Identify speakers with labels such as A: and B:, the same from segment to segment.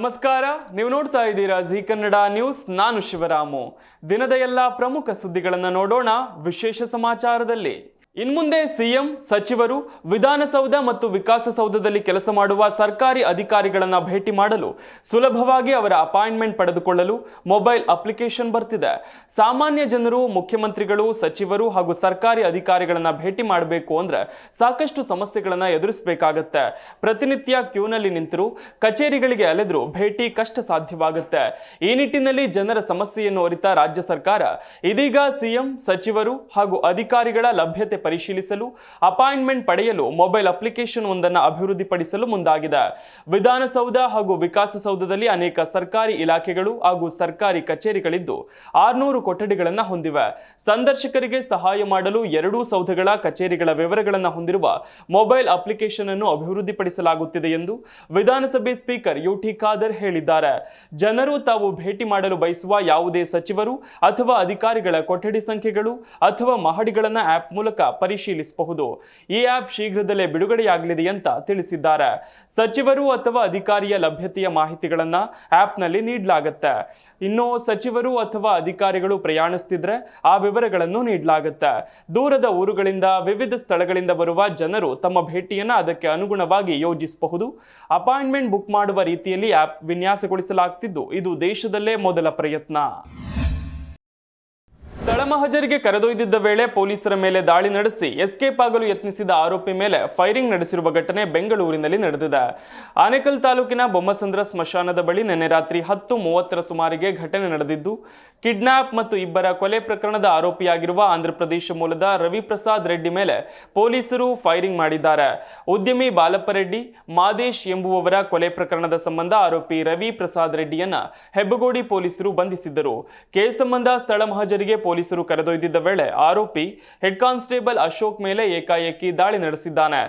A: ನಮಸ್ಕಾರ, ನೀವು ನೋಡ್ತಾ ಇದ್ದೀರಾ ಜಿ ಕನ್ನಡ ನ್ಯೂಸ್. ನಾನು ಶಿವರಾಮು. ದಿನದ ಎಲ್ಲ ಪ್ರಮುಖ ಸುದ್ದಿಗಳನ್ನು ನೋಡೋಣ ವಿಶೇಷ ಸಮಾಚಾರದಲ್ಲಿ. ಇನ್ಮುಂದೆ ಸಿಎಂ, ಸಚಿವರು ವಿಧಾನಸೌಧ ಮತ್ತು ವಿಕಾಸಸೌಧದಲ್ಲಿ ಕೆಲಸ ಮಾಡುವ ಸರ್ಕಾರಿ ಅಧಿಕಾರಿಗಳನ್ನ ಭೇಟಿ ಮಾಡಲು ಸುಲಭವಾಗಿ ಅವರ ಅಪಾಯಿಂಟ್ಮೆಂಟ್ ಪಡೆದುಕೊಳ್ಳಲು ಮೊಬೈಲ್ ಅಪ್ಲಿಕೇಶನ್ ಬರ್ತಿದೆ. ಸಾಮಾನ್ಯ ಜನರು ಮುಖ್ಯಮಂತ್ರಿಗಳು, ಸಚಿವರು ಹಾಗೂ ಸರ್ಕಾರಿ ಅಧಿಕಾರಿಗಳನ್ನ ಭೇಟಿ ಮಾಡಬೇಕು ಅಂದ್ರೆ ಸಾಕಷ್ಟು ಸಮಸ್ಯೆಗಳನ್ನ ಎದುರಿಸಬೇಕಾಗತ್ತೆ. ಪ್ರತಿನಿತ್ಯ ಕ್ಯೂನಲ್ಲಿ ನಿಂತರು, ಕಚೇರಿಗಳಿಗೆ ಅಲೆದ್ರು ಭೇಟಿ ಕಷ್ಟ ಸಾಧ್ಯವಾಗುತ್ತೆ. ಈ ನಿಟ್ಟಿನಲ್ಲಿ ಜನರ ಸಮಸ್ಯೆಯನ್ನು ಅರಿತ ರಾಜ್ಯ ಸರ್ಕಾರ ಇದೀಗ ಸಿಎಂ, ಸಚಿವರು ಹಾಗೂ ಅಧಿಕಾರಿಗಳ ಲಭ್ಯತೆ ಪರಿಶೀಲಿಸಲು ಅಪಾಯಿಂಟ್ಮೆಂಟ್ ಪಡೆಯಲು ಮೊಬೈಲ್ ಅಪ್ಲಿಕೇಶನ್ ಒಂದನ್ನು ಅಭಿವೃದ್ಧಿಪಡಿಸಲು ಮುಂದಾಗಿದೆ. ವಿಧಾನಸೌಧ ಹಾಗೂ ವಿಕಾಸಸೌಧದಲ್ಲಿ ಅನೇಕ ಸರ್ಕಾರಿ ಇಲಾಖೆಗಳು ಹಾಗೂ ಸರ್ಕಾರಿ ಕಚೇರಿಗಳಿದ್ದು 600 ಕೊಠಡಿಗಳನ್ನು ಹೊಂದಿವೆ. ಸಂದರ್ಶಕರಿಗೆ ಸಹಾಯ ಮಾಡಲು ಎರಡೂ ಸೌಧಗಳ ಕಚೇರಿಗಳ ವಿವರಗಳನ್ನು ಹೊಂದಿರುವ ಮೊಬೈಲ್ ಅಪ್ಲಿಕೇಶನ್ ಅನ್ನು ಅಭಿವೃದ್ಧಿಪಡಿಸಲಾಗುತ್ತಿದೆ ಎಂದು ವಿಧಾನಸಭೆ ಸ್ಪೀಕರ್ ಯುಟಿ ಖಾದರ್ ಹೇಳಿದ್ದಾರೆ. ಜನರು ತಾವು ಭೇಟಿ ಮಾಡಲು ಬಯಸುವ ಯಾವುದೇ ಸಚಿವರು ಅಥವಾ ಅಧಿಕಾರಿಗಳ ಕೊಠಡಿ ಸಂಖ್ಯೆಗಳು ಅಥವಾ ಮಹಡಿಗಳನ್ನು ಆಪ್ ಮೂಲಕ ಪರಿಶೀಲಿಸಬಹುದು. ಈ ಆಪ್ ಶೀಘ್ರದಲ್ಲೇ ಬಿಡುಗಡೆಯಾಗಲಿದೆ ಅಂತ ತಿಳಿಸಿದ್ದಾರೆ. ಸಚಿವರು ಅಥವಾ ಅಧಿಕಾರಿಯ ಲಭ್ಯತೆಯ ಮಾಹಿತಿಗಳನ್ನ ಆಪ್ನಲ್ಲಿ ನೀಡಲಾಗುತ್ತೆ. ಇನ್ನು ಸಚಿವರು ಅಥವಾ ಅಧಿಕಾರಿಗಳು ಪ್ರಯಾಣಿಸುತ್ತಿದ್ರೆ ಆ ವಿವರಗಳನ್ನು ನೀಡಲಾಗುತ್ತೆ. ದೂರದ ಊರುಗಳಿಂದ, ವಿವಿಧ ಸ್ಥಳಗಳಿಂದ ಬರುವ ಜನರು ತಮ್ಮ ಭೇಟಿಯನ್ನ ಅದಕ್ಕೆ ಅನುಗುಣವಾಗಿ ಯೋಜಿಸಬಹುದು. ಅಪಾಯಿಂಟ್ಮೆಂಟ್ ಬುಕ್ ಮಾಡುವ ರೀತಿಯಲ್ಲಿ ಆಪ್ ವಿನ್ಯಾಸಗೊಳಿಸಲಾಗುತ್ತಿದ್ದು ಇದು ದೇಶದಲ್ಲೇ ಮೊದಲ ಪ್ರಯತ್ನ. ತಳಮಹಜರಿಗೆ ಕರೆದೊಯ್ದಿದ್ದ ವೇಳೆ ಪೊಲೀಸರ ಮೇಲೆ ದಾಳಿ ನಡೆಸಿ ಎಸ್ಕೇಪ್ ಆಗಲು ಯತ್ನಿಸಿದ ಆರೋಪಿ ಮೇಲೆ ಫೈರಿಂಗ್ ನಡೆಸಿರುವ ಘಟನೆ ಬೆಂಗಳೂರಿನಲ್ಲಿ ನಡೆದಿದೆ. ಆನೇಕಲ್ ತಾಲೂಕಿನ ಬೊಮ್ಮಸಂದ್ರ ಸ್ಮಶಾನದ ಬಳಿ ನಿನ್ನೆ ರಾತ್ರಿ 10:30 ಸುಮಾರಿಗೆ ಘಟನೆ ನಡೆದಿದ್ದು, ಕಿಡ್ನಾಪ್ ಮತ್ತು ಇಬ್ಬರ ಕೊಲೆ ಪ್ರಕರಣದ ಆರೋಪಿಯಾಗಿರುವ ಆಂಧ್ರಪ್ರದೇಶ ಮೂಲದ ರವಿಪ್ರಸಾದ್ ರೆಡ್ಡಿ ಮೇಲೆ ಪೊಲೀಸರು ಫೈರಿಂಗ್ ಮಾಡಿದ್ದಾರೆ. ಉದ್ಯಮಿ ಬಾಲಪ್ಪ ರೆಡ್ಡಿ, ಮಾದೇಶ್ ಎಂಬುವವರ ಕೊಲೆ ಪ್ರಕರಣದ ಸಂಬಂಧ ಆರೋಪಿ ರವಿ ಪ್ರಸಾದ್ ರೆಡ್ಡಿಯನ್ನ ಹೆಬ್ಬಗೋಡಿ ಪೊಲೀಸರು ಬಂಧಿಸಿದ್ದರು. ಕೇಸ್ ಸಂಬಂಧ ಸ್ಥಳ ಮಹಜರಿಗೆ ಪೊಲೀಸರು ಕರೆದೊಯ್ದಿದ್ದ ವೇಳೆ ಆರೋಪಿ ಹೆಡ್ ಕಾನ್ಸ್ಟೇಬಲ್ ಅಶೋಕ್ ಮೇಲೆ ಏಕಾಏಕಿ ದಾಳಿ ನಡೆಸಿದ್ದಾನೆ.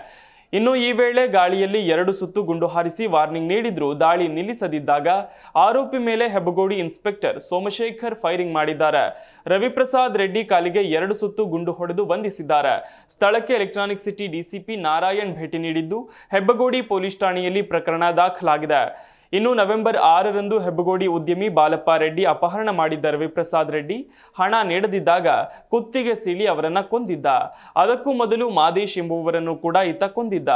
A: ಇನ್ನು ಈ ವೇಳೆ ಗಾಳಿಯಲ್ಲಿ 2 ಸುತ್ತು ಗುಂಡು ಹಾರಿಸಿ ವಾರ್ನಿಂಗ್ ನೀಡಿದ್ರು ದಾಳಿ ನಿಲ್ಲಿಸದಿದ್ದಾಗ ಆರೋಪಿ ಮೇಲೆ ಹೆಬ್ಬಗೋಡಿ ಇನ್ಸ್ಪೆಕ್ಟರ್ ಸೋಮಶೇಖರ್ ಫೈರಿಂಗ್ ಮಾಡಿದ್ದಾರೆ. ರವಿಪ್ರಸಾದ್ ರೆಡ್ಡಿ ಕಾಲಿಗೆ 2 ಸುತ್ತು ಗುಂಡು ಹೊಡೆದು ಬಂಧಿಸಿದ್ದಾರೆ. ಸ್ಥಳಕ್ಕೆ ಎಲೆಕ್ಟ್ರಾನಿಕ್ ಸಿಟಿ ಡಿಸಿಪಿ ನಾರಾಯಣ್ ಭೇಟಿ ನೀಡಿದ್ದು ಹೆಬ್ಬಗೋಡಿ ಪೊಲೀಸ್ ಠಾಣೆಯಲ್ಲಿ ಪ್ರಕರಣ ದಾಖಲಾಗಿದೆ. ಇನ್ನು ನವೆಂಬರ್ 6ರಂದು ಹೆಬ್ಬಗೋಡಿ ಉದ್ಯಮಿ ಬಾಲಪ್ಪ ರೆಡ್ಡಿ ಅಪಹರಣ ಮಾಡಿದ್ದ ರವಿಪ್ರಸಾದ್ ರೆಡ್ಡಿ ಹಣ ನೀಡದಿದ್ದಾಗ ಕುತ್ತಿಗೆ ಸೀಳಿ ಅವರನ್ನ ಕೊಂದಿದ್ದ. ಅದಕ್ಕೂ ಮೊದಲು ಮಾದೇಶ್ ಎಂಬುವರನ್ನು ಕೂಡ ಈತ ಕೊಂದಿದ್ದ.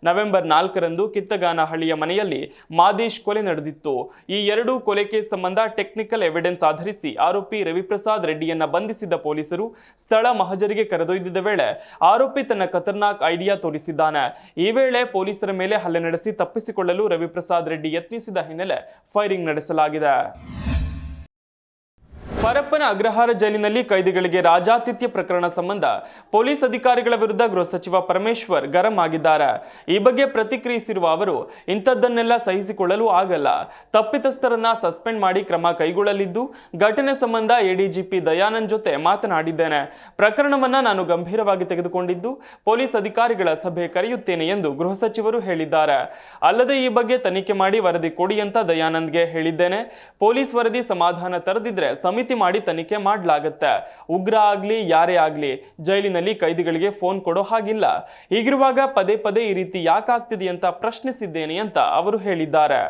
A: ನವೆಂಬರ್ 4ರಂದು ಕಿತ್ತಗಾನಹಳ್ಳಿಯ ಮನೆಯಲ್ಲಿ ಮಾದೇಶ್ ಕೊಲೆ ನಡೆದಿತ್ತು. ಈ ಎರಡೂ ಕೊಲೆ ಕೇಸ್ ಸಂಬಂಧ ಟೆಕ್ನಿಕಲ್ ಎವಿಡೆನ್ಸ್ ಆಧರಿಸಿ ಆರೋಪಿ ರವಿಪ್ರಸಾದ್ ರೆಡ್ಡಿಯನ್ನ ಬಂಧಿಸಿದ ಪೊಲೀಸರು ಸ್ಥಳ ಮಹಜರಿಗೆ ಕರೆದೊಯ್ದಿದ್ದ ವೇಳೆ ಆರೋಪಿ ತನ್ನ ಖತರ್ನಾಕ್ ಐಡಿಯಾ ತೋರಿಸಿದ್ದಾನೆ. ಈ ವೇಳೆ ಪೊಲೀಸರ ಮೇಲೆ ಹಲ್ಲೆ ನಡೆಸಿ ತಪ್ಪಿಸಿಕೊಳ್ಳಲು ರವಿಪ್ರಸಾದ್ ರೆಡ್ಡಿ ಯತ್ನಿಸಿದ ಹಿನ್ನೆಲೆ ಫೈರಿಂಗ್ ನಡೆಸಲಾಗಿದೆ. ಪರಪ್ಪನ ಅಗ್ರಹಾರ ಜೈಲಿನಲ್ಲಿ ಕೈದಿಗಳಿಗೆ ರಾಜಾತಿಥ್ಯ ಪ್ರಕರಣ ಸಂಬಂಧ ಪೊಲೀಸ್ ಅಧಿಕಾರಿಗಳ ವಿರುದ್ಧ ಗೃಹ ಸಚಿವ ಪರಮೇಶ್ವರ್ ಗರಂ ಆಗಿದ್ದಾರೆ. ಈ ಬಗ್ಗೆ ಪ್ರತಿಕ್ರಿಯಿಸಿರುವ ಅವರು, ಇಂಥದ್ದನ್ನೆಲ್ಲ ಸಹಿಸಿಕೊಳ್ಳಲು ಆಗಲ್ಲ. ತಪ್ಪಿತಸ್ಥರನ್ನ ಸಸ್ಪೆಂಡ್ ಮಾಡಿ ಕ್ರಮ ಕೈಗೊಳ್ಳಲಿದ್ದು, ಘಟನೆ ಸಂಬಂಧ ಎಡಿಜಿಪಿ ದಯಾನಂದ್ ಜೊತೆ ಮಾತನಾಡಿದ್ದೇನೆ. ಪ್ರಕರಣವನ್ನ ನಾನು ಗಂಭೀರವಾಗಿ ತೆಗೆದುಕೊಂಡಿದ್ದು ಪೊಲೀಸ್ ಅಧಿಕಾರಿಗಳ ಸಭೆ ಕರೆಯುತ್ತೇನೆ ಎಂದು ಗೃಹ ಸಚಿವರು ಹೇಳಿದ್ದಾರೆ. ಅಲ್ಲದೆ ಈ ಬಗ್ಗೆ ತನಿಖೆ ಮಾಡಿ ವರದಿ ಕೊಡಿ ಅಂತ ದಯಾನಂದ್ಗೆ ಹೇಳಿದ್ದೇನೆ. ಪೊಲೀಸ್ ವರದಿ ಸಮಾಧಾನ ತರದಿದ್ರೆ ಸಮಿತಿ ಮಾಡಿ ತನಿಖೆ ಮಾಡಲಾಗುತ್ತೆ. ಉಗ್ರ ಆಗ್ಲಿ ಯಾರೇ ಆಗ್ಲಿ ಜೈಲಿನಲ್ಲಿ ಕೈದಿಗಳಿಗೆ ಫೋನ್ ಕೊಡೋ ಹಾಗಿಲ್ಲ. ಹೀಗಿರುವಾಗ ಪದೇ ಪದೇ ಈ ರೀತಿ ಯಾಕಾಗ್ತಿದೆ ಅಂತ ಪ್ರಶ್ನಿಸಿದ್ದೇನೆ ಅಂತ ಅವರು ಹೇಳಿದ್ದಾರೆ.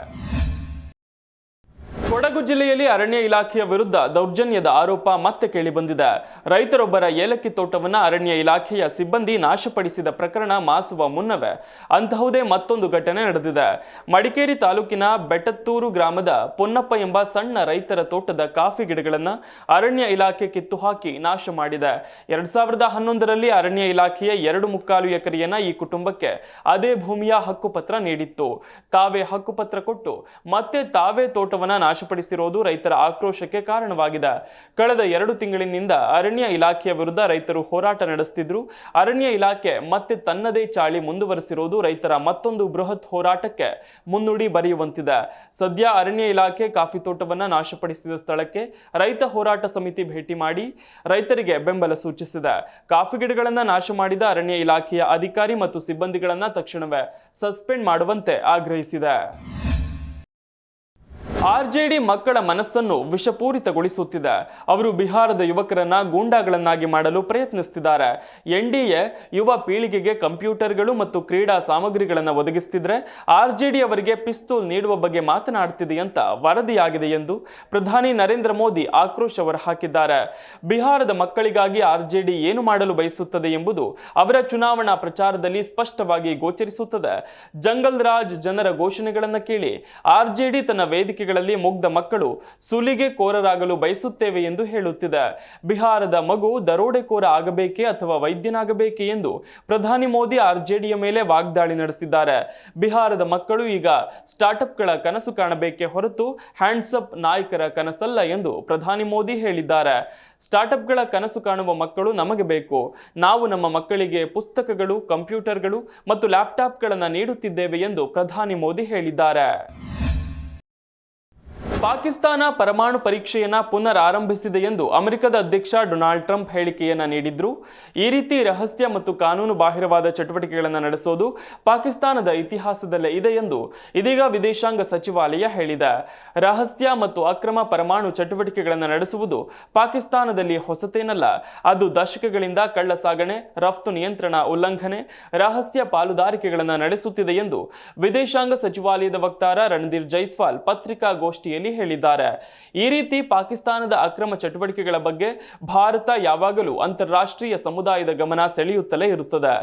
A: ಕೊಡಗು ಜಿಲ್ಲೆಯಲ್ಲಿ ಅರಣ್ಯ ಇಲಾಖೆಯ ವಿರುದ್ಧ ದೌರ್ಜನ್ಯದ ಆರೋಪ ಮತ್ತೆ ಕೇಳಿಬಂದಿದೆ. ರೈತರೊಬ್ಬರ ಏಲಕ್ಕಿ ತೋಟವನ್ನು ಅರಣ್ಯ ಇಲಾಖೆಯ ಸಿಬ್ಬಂದಿ ನಾಶಪಡಿಸಿದ ಪ್ರಕರಣ ಮಾಸುವ ಮುನ್ನವೇ ಅಂತಹುದೇ ಮತ್ತೊಂದು ಘಟನೆ ನಡೆದಿದೆ. ಮಡಿಕೇರಿ ತಾಲೂಕಿನ ಬೆಟ್ಟತ್ತೂರು ಗ್ರಾಮದ ಪೊನ್ನಪ್ಪ ಎಂಬ ಸಣ್ಣ ರೈತರ ತೋಟದ ಕಾಫಿ ಗಿಡಗಳನ್ನು ಅರಣ್ಯ ಇಲಾಖೆ ಕಿತ್ತು ಹಾಕಿ ನಾಶ ಮಾಡಿದೆ. 2011ರಲ್ಲಿ ಅರಣ್ಯ ಇಲಾಖೆಯ 2.25 ಎಕರೆಯನ್ನ ಈ ಕುಟುಂಬಕ್ಕೆ ಅದೇ ಭೂಮಿಯ ಹಕ್ಕುಪತ್ರ ನೀಡಿತ್ತು. ತಾವೇ ಹಕ್ಕುಪತ್ರ ಕೊಟ್ಟು ಮತ್ತೆ ತಾವೇ ತೋಟವನ್ನು ನಾಶಪಡಿಸಿರುವುದು ರೈತರ ಆಕ್ರೋಶಕ್ಕೆ ಕಾರಣವಾಗಿದೆ. ಕಳೆದ 2 ತಿಂಗಳಿನಿಂದ ಅರಣ್ಯ ಇಲಾಖೆಯ ವಿರುದ್ಧ ರೈತರು ಹೋರಾಟ ನಡೆಸುತ್ತಿದ್ರು. ಅರಣ್ಯ ಇಲಾಖೆ ಮತ್ತೆ ತನ್ನದೇ ಚಾಳಿ ಮುಂದುವರೆಸಿರುವುದು ರೈತರ ಮತ್ತೊಂದು ಬೃಹತ್ ಹೋರಾಟಕ್ಕೆ ಮುನ್ನುಡಿ ಬರೆಯುವಂತಿದೆ. ಸದ್ಯ ಅರಣ್ಯ ಇಲಾಖೆ ಕಾಫಿ ತೋಟವನ್ನು ನಾಶಪಡಿಸಿದ ಸ್ಥಳಕ್ಕೆ ರೈತ ಹೋರಾಟ ಸಮಿತಿ ಭೇಟಿ ಮಾಡಿ ರೈತರಿಗೆ ಬೆಂಬಲ ಸೂಚಿಸಿದೆ. ಕಾಫಿ ಗಿಡಗಳನ್ನು ನಾಶ ಮಾಡಿದ ಅರಣ್ಯ ಇಲಾಖೆಯ ಅಧಿಕಾರಿ ಮತ್ತು ಸಿಬ್ಬಂದಿಗಳನ್ನು ತಕ್ಷಣವೇ ಸಸ್ಪೆಂಡ್ ಮಾಡುವಂತೆ ಆಗ್ರಹಿಸಿದೆ. ಆರ್ಜೆಡಿ ಮಕ್ಕಳ ಮನಸ್ಸನ್ನು ವಿಷಪೂರಿತಗೊಳಿಸುತ್ತಿದೆ. ಅವರು ಬಿಹಾರದ ಯುವಕರನ್ನ ಗೂಂಡಾಗಳನ್ನಾಗಿ ಮಾಡಲು ಪ್ರಯತ್ನಿಸುತ್ತಿದ್ದಾರೆ. ಎನ್ಡಿಎ ಯುವ ಪೀಳಿಗೆಗೆ ಕಂಪ್ಯೂಟರ್ಗಳು ಮತ್ತು ಕ್ರೀಡಾ ಸಾಮಗ್ರಿಗಳನ್ನು ಒದಗಿಸುತ್ತಿದ್ರೆ ಆರ್ಜೆಡಿ ಅವರಿಗೆ ಪಿಸ್ತೂಲ್ ನೀಡುವ ಬಗ್ಗೆ ಮಾತನಾಡುತ್ತಿದೆ ಅಂತ ವರದಿಯಾಗಿದೆ ಎಂದು ಪ್ರಧಾನಿ ನರೇಂದ್ರ ಮೋದಿ ಆಕ್ರೋಶ ಹೊರಹಾಕಿದ್ದಾರೆ. ಬಿಹಾರದ ಮಕ್ಕಳಿಗಾಗಿ ಆರ್ಜೆಡಿ ಏನು ಮಾಡಲು ಬಯಸುತ್ತದೆ ಎಂಬುದು ಅವರ ಚುನಾವಣಾ ಪ್ರಚಾರದಲ್ಲಿ ಸ್ಪಷ್ಟವಾಗಿ ಗೋಚರಿಸುತ್ತದೆ. ಜಂಗಲ್ ರಾಜ್ ಜನರ ಘೋಷಣೆಗಳನ್ನು ಕೇಳಿ ಆರ್ಜೆಡಿ ತನ್ನ ವೇದಿಕೆಗಳಲ್ಲಿ ಮುಗ್ಧ ಮಕ್ಕಳು ಸುಲಿಗೆ ಕೋರರಾಗಲು ಬಯಸುತ್ತೇವೆ ಎಂದು ಹೇಳುತ್ತಿದೆ. ಬಿಹಾರದ ಮಗು ದರೋಡೆಕೋರ ಆಗಬೇಕೇ ಅಥವಾ ವೈದ್ಯನಾಗಬೇಕೇ ಎಂದು ಪ್ರಧಾನಿ ಮೋದಿ ಆರ್ಜೆಡಿಯ ಮೇಲೆ ವಾಗ್ದಾಳಿ ನಡೆಸಿದ್ದಾರೆ. ಬಿಹಾರದ ಮಕ್ಕಳು ಈಗ ಸ್ಟಾರ್ಟ್ಅಪ್ಗಳ ಕನಸು ಕಾಣಬೇಕೇ ಹೊರತು ಹ್ಯಾಂಡ್ಸಪ್ ನಾಯಕರ ಕನಸಲ್ಲ ಎಂದು ಪ್ರಧಾನಿ ಮೋದಿ ಹೇಳಿದ್ದಾರೆ. ಸ್ಟಾರ್ಟ್ಅಪ್ಗಳ ಕನಸು ಕಾಣುವ ಮಕ್ಕಳು ನಮಗೆ ಬೇಕು. ನಾವು ನಮ್ಮ ಮಕ್ಕಳಿಗೆ ಪುಸ್ತಕಗಳು, ಕಂಪ್ಯೂಟರ್ಗಳು ಮತ್ತು ಲ್ಯಾಪ್ಟಾಪ್ಗಳನ್ನು ನೀಡುತ್ತಿದ್ದೇವೆ ಎಂದು ಪ್ರಧಾನಿ ಮೋದಿ ಹೇಳಿದ್ದಾರೆ. ಪಾಕಿಸ್ತಾನ ಪರಮಾಣು ಪರೀಕ್ಷೆಯನ್ನ ಪುನರ್ ಆರಂಭಿಸಿದೆ ಎಂದು ಅಮೆರಿಕದ ಅಧ್ಯಕ್ಷ ಡೊನಾಲ್ಡ್ ಟ್ರಂಪ್ ಹೇಳಿಕೆಯನ್ನ ನೀಡಿದ್ರು. ಈ ರೀತಿ ರಹಸ್ಯ ಮತ್ತು ಕಾನೂನು ಬಾಹಿರವಾದ ಚಟುವಟಿಕೆಗಳನ್ನು ನಡೆಸೋದು ಪಾಕಿಸ್ತಾನದ ಇತಿಹಾಸದಲ್ಲೇ ಇದೆ ಎಂದು ಇದೀಗ ವಿದೇಶಾಂಗ ಸಚಿವಾಲಯ ಹೇಳಿದೆ. ರಹಸ್ಯ ಮತ್ತು ಅಕ್ರಮ ಪರಮಾಣು ಚಟುವಟಿಕೆಗಳನ್ನು ನಡೆಸುವುದು ಪಾಕಿಸ್ತಾನದಲ್ಲಿ ಹೊಸತೇನಲ್ಲ. ಅದು ದಶಕಗಳಿಂದ ಕಳ್ಳ ಸಾಗಣೆ, ರಫ್ತು ನಿಯಂತ್ರಣ ಉಲ್ಲಂಘನೆ, ರಹಸ್ಯ ಪಾಲುದಾರಿಕೆಗಳನ್ನು ನಡೆಸುತ್ತಿದೆ ಎಂದು ವಿದೇಶಾಂಗ ಸಚಿವಾಲಯದ ವಕ್ತಾರ ರಣಧೀರ್ ಜೈಸ್ವಾಲ್ ಪತ್ರಿಕಾಗೋಷ್ಠಿಯಲ್ಲಿ ಹೇಳಿದ್ದಾರೆ. ಈ ರೀತಿ ಪಾಕಿಸ್ತಾನದ ಅಕ್ರಮ ಚಟುವಟಿಕೆಗಳ ಬಗ್ಗೆ ಭಾರತ ಯಾವಾಗಲೂ ಅಂತಾರಾಷ್ಟ್ರೀಯ ಸಮುದಾಯದ ಗಮನ ಸೆಳೆಯುತ್ತಲೇ ಇರುತ್ತದೆ.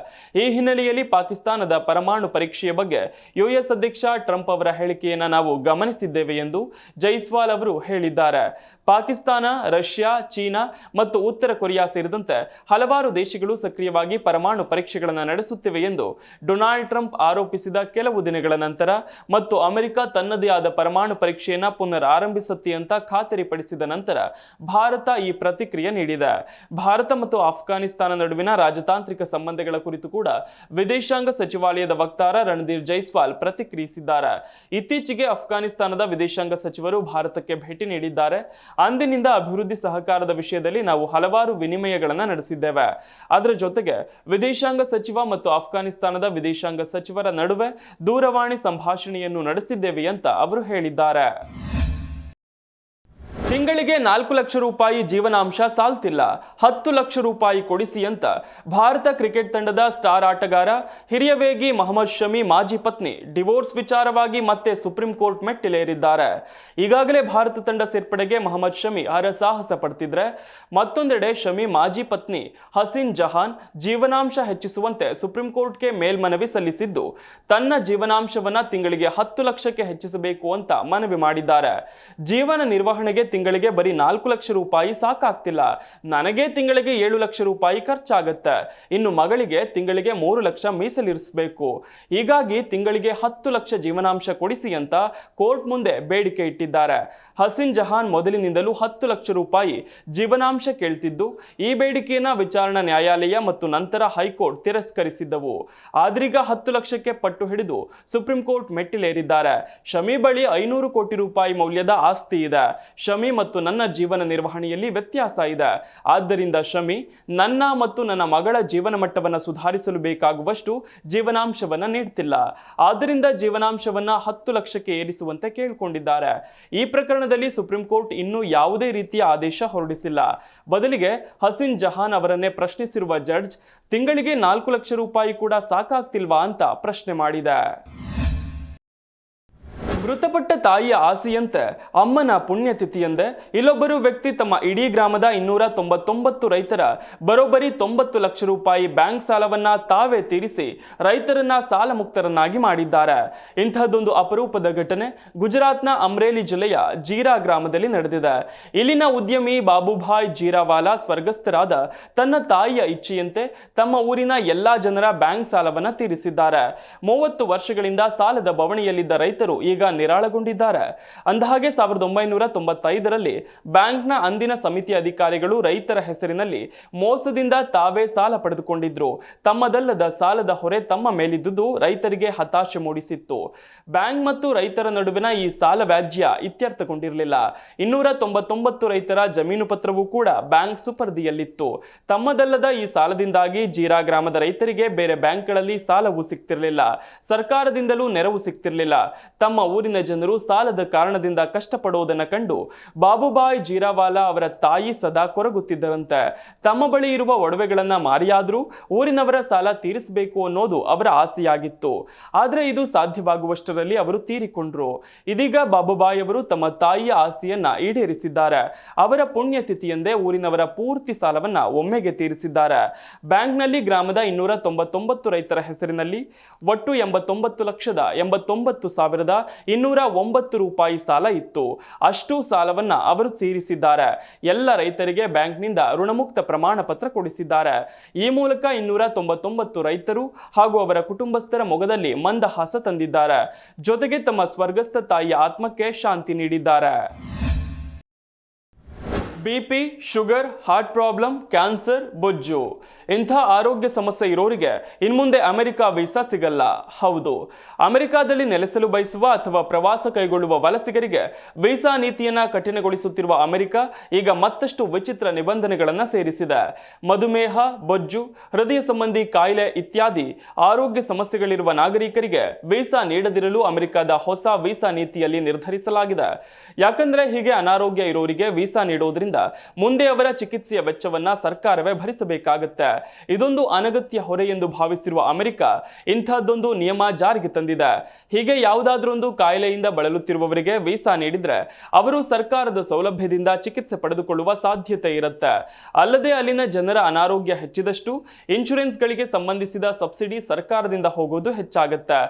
A: ಈ ಹಿನ್ನೆಲೆಯಲ್ಲಿ ಪಾಕಿಸ್ತಾನದ ಪರಮಾಣು ಪರೀಕ್ಷೆಯ ಬಗ್ಗೆ ಯುಎಸ್ ಅಧ್ಯಕ್ಷ ಟ್ರಂಪ್ ಅವರ ಹೇಳಿಕೆಯನ್ನು ನಾವು ಗಮನಿಸಿದ್ದೇವೆ ಎಂದು ಜೈಸ್ವಾಲ್ ಅವರು ಹೇಳಿದ್ದಾರೆ. ಪಾಕಿಸ್ತಾನ, ರಷ್ಯಾ, ಚೀನಾ ಮತ್ತು ಉತ್ತರ ಕೊರಿಯಾ ಸೇರಿದಂತೆ ಹಲವಾರು ದೇಶಗಳು ಸಕ್ರಿಯವಾಗಿ ಪರಮಾಣು ಪರೀಕ್ಷೆಗಳನ್ನು ನಡೆಸುತ್ತಿವೆ ಎಂದು ಡೊನಾಲ್ಡ್ ಟ್ರಂಪ್ ಆರೋಪಿಸಿದ ಕೆಲವು ದಿನಗಳ ನಂತರ ಮತ್ತು ಅಮೆರಿಕ ತನ್ನದೇ ಆದ ಪರಮಾಣು ಪರೀಕ್ಷೆಯನ್ನು ಪುನರ್ ಆರಂಭಿಸುತ್ತೆ ಅಂತ ಖಾತರಿಪಡಿಸಿದ ನಂತರ ಭಾರತ ಈ ಪ್ರತಿಕ್ರಿಯೆ ನೀಡಿದೆ. ಭಾರತ ಮತ್ತು ಅಫ್ಘಾನಿಸ್ತಾನ ನಡುವಿನ ರಾಜತಾಂತ್ರಿಕ ಸಂಬಂಧಗಳ ಕುರಿತು ಕೂಡ ವಿದೇಶಾಂಗ ಸಚಿವಾಲಯದ ವಕ್ತಾರ ರಣಧೀರ್ ಜೈಸ್ವಾಲ್ ಪ್ರತಿಕ್ರಿಯಿಸಿದ್ದಾರೆ. ಇತ್ತೀಚೆಗೆ ಅಫ್ಘಾನಿಸ್ತಾನದ ವಿದೇಶಾಂಗ ಸಚಿವರು ಭಾರತಕ್ಕೆ ಭೇಟಿ ನೀಡಿದ್ದಾರೆ. ಅಂದಿನಿಂದ ಅಭಿವೃದ್ಧಿ ಸಹಕಾರದ ವಿಷಯದಲ್ಲಿ ನಾವು ಹಲವಾರು ವಿನಿಮಯಗಳನ್ನು ನಡೆಸಿದ್ದೇವೆ. ಅದರ ಜೊತೆಗೆ ವಿದೇಶಾಂಗ ಸಚಿವ ಮತ್ತು ಅಫ್ಘಾನಿಸ್ತಾನದ ವಿದೇಶಾಂಗ ಸಚಿವರ ನಡುವೆ ದೂರವಾಣಿ ಸಂಭಾಷಣೆಯನ್ನು ನಡೆಸಿದ್ದೇವೆ ಅಂತ ಅವರು ಹೇಳಿದ್ದಾರೆ. ತಿಂಗಳಿಗೆ 4 ಲಕ್ಷ ರೂಪಾಯಿ ಜೀವನಾಂಶ ಸಾಲ್ತಿಲ್ಲ, 10 ಲಕ್ಷ ರೂಪಾಯಿ ಕೊಡಿಸಿ ಅಂತ ಭಾರತ ಕ್ರಿಕೆಟ್ ತಂಡದ ಸ್ಟಾರ್ ಆಟಗಾರ ಹಿರಿಯ ವೇಗಿ ಮೊಹಮ್ಮದ್ ಶಮಿ ಮಾಜಿ ಪತ್ನಿ ಡಿವೋರ್ಸ್ ವಿಚಾರವಾಗಿ ಮತ್ತೆ ಸುಪ್ರೀಂ ಕೋರ್ಟ್ ಮೆಟ್ಟಿಲೇರಿದ್ದಾರೆ. ಈಗಾಗಲೇ ಭಾರತ ತಂಡ ಸೇರ್ಪಡೆಗೆ ಮೊಹಮ್ಮದ್ ಶಮಿ ಹರಸಾಹಸ ಪಡ್ತಿದ್ರೆ, ಮತ್ತೊಂದೆಡೆ ಶಮಿ ಮಾಜಿ ಪತ್ನಿ ಹಸೀನ್ ಜಹಾನ್ ಜೀವನಾಂಶ ಹೆಚ್ಚಿಸುವಂತೆ ಸುಪ್ರೀಂ ಕೋರ್ಟ್ಗೆ ಮೇಲ್ಮನವಿ ಸಲ್ಲಿಸಿದ್ದು, ತನ್ನ ಜೀವನಾಂಶವನ್ನ ತಿಂಗಳಿಗೆ 10 ಲಕ್ಷಕ್ಕೆ ಹೆಚ್ಚಿಸಬೇಕು ಅಂತ ಮನವಿ ಮಾಡಿದ್ದಾರೆ. ಜೀವನ ನಿರ್ವಹಣೆಗೆ ತಿಂಗಳಿಗೆ ಬರೀ 4 ಲಕ್ಷ ರೂಪಾಯಿ ಸಾಕಾಗ್ತಿಲ್ಲ, ನನಗೆ ತಿಂಗಳಿಗೆ 7 ಲಕ್ಷ ರೂಪಾಯಿ ಖರ್ಚಾಗತ್ತೆ, ಇನ್ನು ಮಗಳಿಗೆ ತಿಂಗಳಿಗೆ 3 ಲಕ್ಷ ಮೀಸಲಿರಿಸಬೇಕು. ಹೀಗಾಗಿ ತಿಂಗಳಿಗೆ 10 ಲಕ್ಷ ಜೀವನಾಂಶ ಕೊಡಿಸಿ ಅಂತ ಕೋರ್ಟ್ ಮುಂದೆ ಬೇಡಿಕೆ ಇಟ್ಟಿದ್ದಾರೆ. ಹಸೀನ್ ಜಹಾನ್ ಮೊದಲಿನಿಂದಲೂ 10 ಲಕ್ಷ ರೂಪಾಯಿ ಜೀವನಾಂಶ ಕೇಳ್ತಿದ್ದು, ಈ ಬೇಡಿಕೆಯನ್ನ ವಿಚಾರಣಾ ನ್ಯಾಯಾಲಯ ಮತ್ತು ನಂತರ ಹೈಕೋರ್ಟ್ ತಿರಸ್ಕರಿಸಿದ್ದವು. ಆದ್ರೀಗ 10 ಲಕ್ಷಕ್ಕೆ ಪಟ್ಟು ಹಿಡಿದು ಸುಪ್ರೀಂ ಕೋರ್ಟ್ ಮೆಟ್ಟಿಲೇರಿದ್ದಾರೆ. ಶಮಿ ಬಳಿ 500 ಕೋಟಿ ರೂಪಾಯಿ ಮೌಲ್ಯದ ಆಸ್ತಿ ಇದೆ. ಶಮಿ ಮತ್ತು ನನ್ನ ಜೀವನ ನಿರ್ವಹಣೆಯಲ್ಲಿ ವ್ಯತ್ಯಾಸ ಇದೆ. ಆದ್ದರಿಂದ ಶಮಿ ನನ್ನ ಮತ್ತು ನನ್ನ ಮಗಳ ಜೀವನ ಮಟ್ಟವನ್ನು ಸುಧಾರಿಸಲು ಬೇಕಾಗುವಷ್ಟು ಜೀವನಾಂಶವನ್ನ ನೀಡ್ತಿಲ್ಲ. ಆದ್ದರಿಂದ ಜೀವನಾಂಶವನ್ನ 10 ಲಕ್ಷಕ್ಕೆ ಏರಿಸುವಂತೆ ಕೇಳಿಕೊಂಡಿದ್ದಾರೆ. ಈ ಪ್ರಕರಣದಲ್ಲಿ ಸುಪ್ರೀಂ ಕೋರ್ಟ್ ಇನ್ನೂ ಯಾವುದೇ ರೀತಿಯ ಆದೇಶ ಹೊರಡಿಸಿಲ್ಲ. ಬದಲಿಗೆ ಹಸೀನ್ ಜಹಾನ್ ಅವರನ್ನೇ ಪ್ರಶ್ನಿಸಿರುವ ಜಡ್ಜ್ ತಿಂಗಳಿಗೆ 4 ಲಕ್ಷ ರೂಪಾಯಿ ಕೂಡ ಸಾಕಾಗ್ತಿಲ್ವಾ ಅಂತ ಪ್ರಶ್ನೆ ಮಾಡಿದೆ. ಮೃತಪಟ್ಟ ತಾಯಿಯ ಆಸೆಯಂತೆ ಅಮ್ಮನ ಪುಣ್ಯತಿಥಿಯಂದೆ ಇಲ್ಲೊಬ್ಬರು ವ್ಯಕ್ತಿ ತಮ್ಮ ಇಡೀ ಗ್ರಾಮದ 299 ರೈತರ ಬರೋಬ್ಬರಿ 90 ಲಕ್ಷ ರೂಪಾಯಿ ಬ್ಯಾಂಕ್ ಸಾಲವನ್ನ ತಾವೇ ತೀರಿಸಿ ರೈತರನ್ನ ಸಾಲ ಮುಕ್ತರನ್ನಾಗಿ ಮಾಡಿದ್ದಾರೆ. ಇಂತಹದೊಂದು ಅಪರೂಪದ ಘಟನೆ ಗುಜರಾತ್ನ ಅಮ್ರೇಲಿ ಜಿಲ್ಲೆಯ ಜೀರಾ ಗ್ರಾಮದಲ್ಲಿ ನಡೆದಿದೆ. ಇಲ್ಲಿನ ಉದ್ಯಮಿ ಬಾಬುಭಾಯ್ ಜೀರಾವಾಲಾ ಸ್ವರ್ಗಸ್ಥರಾದ ತನ್ನ ತಾಯಿಯ ಇಚ್ಛೆಯಂತೆ ತಮ್ಮ ಊರಿನ ಎಲ್ಲಾ ಜನರ ಬ್ಯಾಂಕ್ ಸಾಲವನ್ನ ತೀರಿಸಿದ್ದಾರೆ. 30 ವರ್ಷಗಳಿಂದ ಸಾಲದ ಬವಣೆಯಲ್ಲಿದ್ದ ರೈತರು ಈಗ ನಿರಾಳಗೊಂಡಿದ್ದಾರೆ. ಅಂದಹಾಗೆ 1995ರಲ್ಲಿ ಬ್ಯಾಂಕ್ನ ಅಂದಿನ ಸಮಿತಿ ಅಧಿಕಾರಿಗಳು ರೈತರ ಹೆಸರಿನಲ್ಲಿ ಮೋಸದಿಂದ ತಾವೇ ಸಾಲ ಪಡೆದುಕೊಂಡಿದ್ರು. ತಮ್ಮದಲ್ಲದ ಸಾಲದ ಹೊರೆ ತಮ್ಮ ಮೇಲಿದ್ದುದು ರೈತರಿಗೆ ಹತಾಶೆ ಮೂಡಿಸಿತ್ತು. ಬ್ಯಾಂಕ್ ಮತ್ತು ರೈತರ ನಡುವಿನ ಈ ಸಾಲ ವ್ಯಾಜ್ಯ ಇತ್ಯರ್ಥಗೊಂಡಿರಲಿಲ್ಲ. 299 ರೈತರ ಜಮೀನು ಪತ್ರವೂ ಕೂಡ ಬ್ಯಾಂಕ್ ಸುಪರ್ದಿಯಲ್ಲಿತ್ತು. ತಮ್ಮದಲ್ಲದ ಈ ಸಾಲದಿಂದಾಗಿ ಜೀರಾ ಗ್ರಾಮದ ರೈತರಿಗೆ ಬೇರೆ ಬ್ಯಾಂಕ್ಗಳಲ್ಲಿ ಸಾಲವೂ ಸಿಗ್ತಿರಲಿಲ್ಲ, ಸರ್ಕಾರದಿಂದಲೂ ನೆರವು ಸಿಗ್ತಿರಲಿಲ್ಲ. ತಮ್ಮ ಊರಿನ ಊರಿನ ಜನರು ಸಾಲದ ಕಾರಣದಿಂದ ಕಷ್ಟಪಡುವುದನ್ನು ಕಂಡು ಬಾಬುಬಾಯ್ ಜೀರಾವಾಲಾ ಅವರ ತಾಯಿ ಸದಾ ಕೊರಗುತ್ತಿದ್ದರಂತೆ. ತಮ್ಮ ಬಳಿ ಇರುವ ಒಡವೆಗಳನ್ನ ಮಾರಿಯಾದ್ರೂ ಊರಿನವರ ಸಾಲ ತೀರಿಸಬೇಕು ಅನ್ನೋದು ಅವರ ಆಸೆಯಾಗಿತ್ತು. ಆದ್ರೆ ಇದು ಸಾಧ್ಯವಾಗುವಷ್ಟರಲ್ಲಿ ಅವರು ತೀರಿಕೊಂಡ್ರು. ಇದೀಗ ಬಾಬುಬಾಯ್ ಅವರು ತಮ್ಮ ತಾಯಿಯ ಆಸೆಯನ್ನ ಈಡೇರಿಸಿದ್ದಾರೆ. ಅವರ ಪುಣ್ಯತಿಥಿಯಂದೇ ಊರಿನವರ ಪೂರ್ತಿ ಸಾಲವನ್ನ ಒಮ್ಮೆಗೆ ತೀರಿಸಿದ್ದಾರೆ. ಬ್ಯಾಂಕ್ನಲ್ಲಿ ಗ್ರಾಮದ 299 ರೈತರ ಹೆಸರಿನಲ್ಲಿ ಒಟ್ಟು 89,89,209 ರೂಪಾಯಿ ಸಾಲ ಇತ್ತು. ಅಷ್ಟು ಸಾಲವನ್ನ ಅವರು ತೀರಿಸಿದ್ದಾರೆ. ಎಲ್ಲ ರೈತರಿಗೆ ಬ್ಯಾಂಕ್ನಿಂದ ಋಣಮುಕ್ತ ಪ್ರಮಾಣ ಪತ್ರ ಕೊಡಿಸಿದ್ದಾರೆ. ಈ ಮೂಲಕ 299 ರೈತರು ಹಾಗೂ ಅವರ ಕುಟುಂಬಸ್ಥರ ಮೊಗದಲ್ಲಿ ಮಂದಹಾಸ ತಂದಿದ್ದಾರೆ. ಜೊತೆಗೆ ತಮ್ಮ ಸ್ವರ್ಗಸ್ಥ ತಾಯಿಯ ಆತ್ಮಕ್ಕೆ ಶಾಂತಿ ನೀಡಿದ್ದಾರೆ. BP, sugar, heart problem, cancer, ಬೊಜ್ಜು ಇಂಥ ಆರೋಗ್ಯ ಸಮಸ್ಯೆ ಇರೋರಿಗೆ ಇನ್ಮುಂದೆ ಅಮೆರಿಕ ವೀಸಾ ಸಿಗಲ್ಲ. ಹೌದು, ಅಮೆರಿಕಾದಲ್ಲಿ ನೆಲೆಸಲು ಬಯಸುವ ಅಥವಾ ಪ್ರವಾಸ ಕೈಗೊಳ್ಳುವ ವಲಸಿಗರಿಗೆ ವೀಸಾ ನೀತಿಯನ್ನ ಕಠಿಣಗೊಳಿಸುತ್ತಿರುವ ಅಮೆರಿಕ ಈಗ ಮತ್ತಷ್ಟು ವಿಚಿತ್ರ ನಿಬಂಧನೆಗಳನ್ನು ಸೇರಿಸಿದೆ. ಮಧುಮೇಹ, ಬೊಜ್ಜು, ಹೃದಯ ಸಂಬಂಧಿ ಕಾಯಿಲೆ ಇತ್ಯಾದಿ ಆರೋಗ್ಯ ಸಮಸ್ಯೆಗಳಿರುವ ನಾಗರಿಕರಿಗೆ ವೀಸಾ ನೀಡದಿರಲು ಅಮೆರಿಕದ ಹೊಸ ವೀಸಾ ನೀತಿಯಲ್ಲಿ ನಿರ್ಧರಿಸಲಾಗಿದೆ. ಯಾಕಂದ್ರೆ ಹೀಗೆ ಅನಾರೋಗ್ಯ ಇರೋರಿಗೆ ವೀಸಾ ನೀಡೋದ್ರಿಂದ ಮುಂದೆ ಅವರ ಚಿಕಿತ್ಸೆಯ ವೆಚ್ಚವನ್ನ ಸರ್ಕಾರವೇ ಭರಿಸಬೇಕಾಗುತ್ತೆ. ಇದೊಂದು ಅನಗತ್ಯ ಹೊರೆ ಎಂದು ಭಾವಿಸಿರುವ ಅಮೆರಿಕ ಇಂಥದ್ದೊಂದು ನಿಯಮ ಜಾರಿಗೆ ತಂದಿದೆ. ಹೀಗೆ ಯಾವುದಾದ್ರೊಂದು ಕಾಯಿಲೆಯಿಂದ ಬಳಲುತ್ತಿರುವವರಿಗೆ ವೀಸಾ ನೀಡಿದ್ರೆ ಅವರು ಸರ್ಕಾರದ ಸೌಲಭ್ಯದಿಂದ ಚಿಕಿತ್ಸೆ ಪಡೆದುಕೊಳ್ಳುವ ಸಾಧ್ಯತೆ ಇರುತ್ತೆ. ಅಲ್ಲದೆ ಅಲ್ಲಿನ ಜನರ ಅನಾರೋಗ್ಯ ಹೆಚ್ಚಿದಷ್ಟು ಇನ್ಶೂರೆನ್ಸ್ಗಳಿಗೆ ಸಂಬಂಧಿಸಿದ ಸಬ್ಸಿಡಿ ಸರ್ಕಾರದಿಂದ ಹೋಗೋದು ಹೆಚ್ಚಾಗುತ್ತೆ.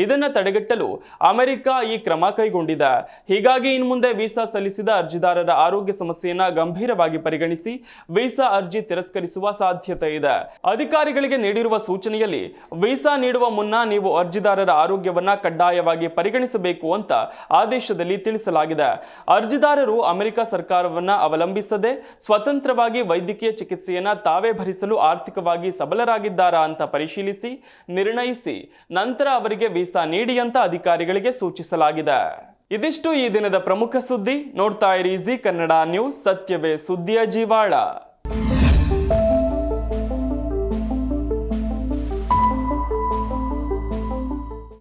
A: ಇದನ್ನ ತಡೆಗಟ್ಟಲು ಅಮೆರಿಕ ಈ ಕ್ರಮ ಕೈಗೊಂಡಿದೆ. ಹೀಗಾಗಿ ಇನ್ಮುಂದೆ ವೀಸಾ ಸಲ್ಲಿಸಿದ ಅರ್ಜಿದಾರರ ಆರೋಗ್ಯ ಸಮಸ್ಯೆಯನ್ನ ಗಂಭೀರವಾಗಿ ಪರಿಗಣಿಸಿ ವೀಸಾ ಅರ್ಜಿ ತಿರಸ್ಕರಿಸುವ ಸಾಧ್ಯತೆ ಇದೆ. ಅಧಿಕಾರಿಗಳಿಗೆ ನೀಡಿರುವ ಸೂಚನೆಯಲ್ಲಿ ವೀಸಾ ನೀಡುವ ಮುನ್ನ ನೀವು ಅರ್ಜಿದಾರರ ಆರೋಗ್ಯವನ್ನ ಕಡ್ಡಾಯವಾಗಿ ಪರಿಗಣಿಸಬೇಕು ಅಂತ ಆದೇಶದಲ್ಲಿ ತಿಳಿಸಲಾಗಿದೆ. ಅರ್ಜಿದಾರರು ಅಮೆರಿಕ ಸರ್ಕಾರವನ್ನ ಅವಲಂಬಿಸದೆ ಸ್ವತಂತ್ರವಾಗಿ ವೈದ್ಯಕೀಯ ಚಿಕಿತ್ಸೆಯನ್ನ ತಾವೇ ಭರಿಸಲು ಆರ್ಥಿಕವಾಗಿ ಸಬಲರಾಗಿದ್ದಾರಾ ಅಂತ ಪರಿಶೀಲಿಸಿ ನಿರ್ಣಯಿಸಿ ನಂತರ ಅವರಿಗೆ ವೀಸಾ ನೀಡಿ ಅಂತ ಅಧಿಕಾರಿಗಳಿಗೆ ಸೂಚಿಸಲಾಗಿದೆ. ಇದಿಷ್ಟು ಈ ದಿನದ ಪ್ರಮುಖ ಸುದ್ದಿ. ನೋಡ್ತಾ ಇರಿ ಜಿ ಕನ್ನಡ ನ್ಯೂಸ್, ಸತ್ಯವೇ ಸುದ್ದಿಯ ಜೀವಾಳ.